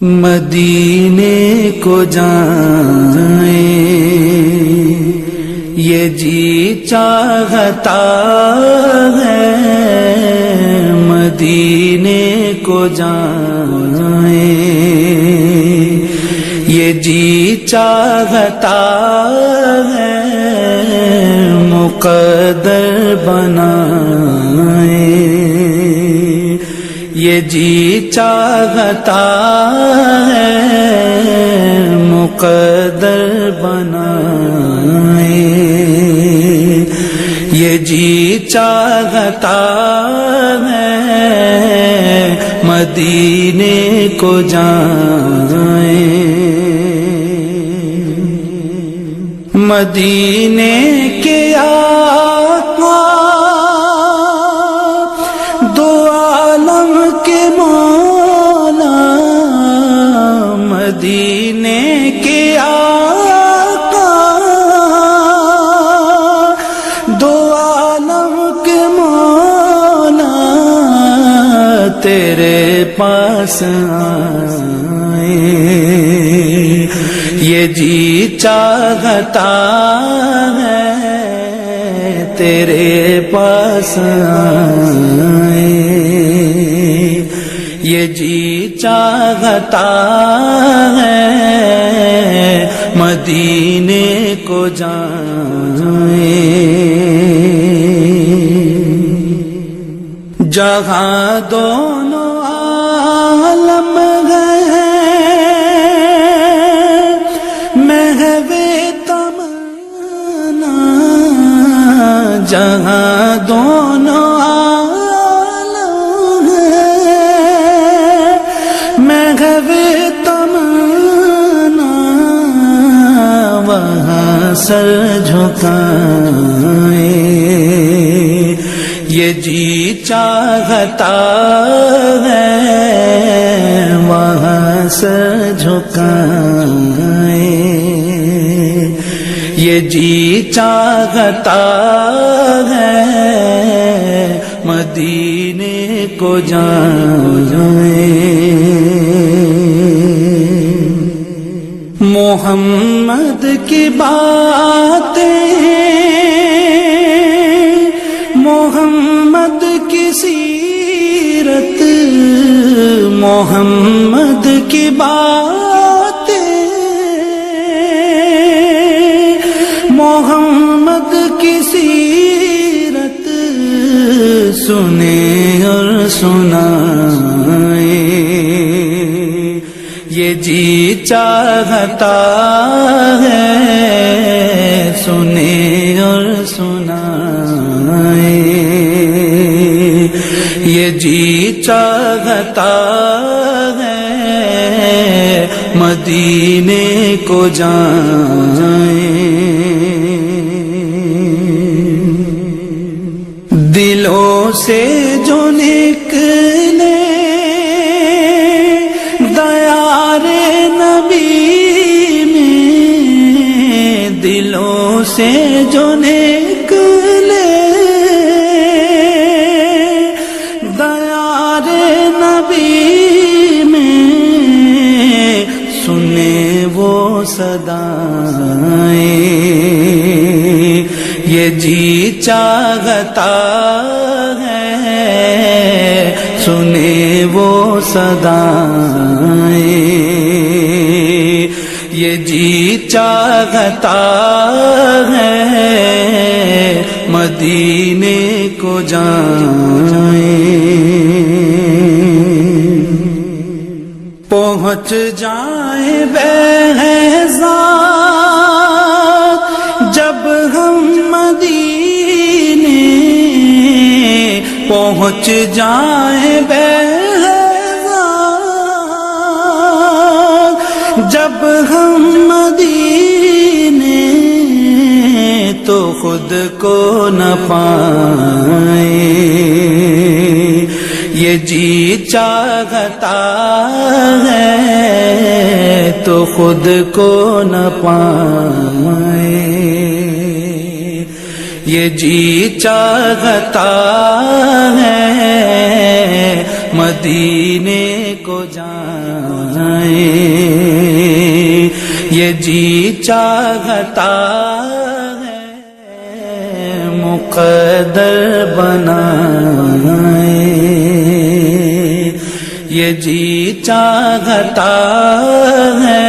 مدینے کو جائیں یہ جی چاہتا ہے، مدینے کو جائیں یہ جی چاہتا ہے، مقدر بنائیں یہ جی چاہتا ہے، مقدر بنائیں یہ جی چاہتا ہے، مدینے کو جائیں مدینے کے آقا دو عالم کے مولا، مدینے کے آقا دو عالم کے مولا، تیرے پاس آئے یہ جی چاہتا ہے، تیرے پاس آئے یہ جی چاہتا ہے، مدینے کو جائیں جہاں دونوں عالم گئے جہاں دونوں عالم ہیں، محو تمنا وہاں سر جھکائیں یہ جی چاہتا ہے، وہاں سر جھکائیں یہ جی چاہتا ہے، مدینے کو جائیں محمد کی باتیں، محمد کی سیرت، محمد کی باتیں، محمد کی سیرت سنیں اور سنائیں یہ جی چاہتا ہے، سنیں اور سنائیں یہ جی چاہتا ہے، مدینے کو جائیں دلوں سے جو نکلے دیار نبی میں، دلوں سے جو نکلے دیار نبی میں، سنے وہ صدائیں یہ جی چاہتا ہے، سنے وہ صدائیں یہ جی چاہتا ہے، مدینے کو جائیں پہنچ جائیں بہزاد جب ہم مدینے، پہنچ جائیں بہزاد جب ہم مدینے، تو خود کو نہ پائیں یہ جی چاہتا ہے، تو خود کو نہ پائیں یہ جی چاہتا ہے، مدینے کو جائیں یہ جی چاہتا ہے مقدر بنائے، یہ جی چاہتا ہے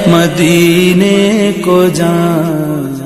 مدینے کو جائیں۔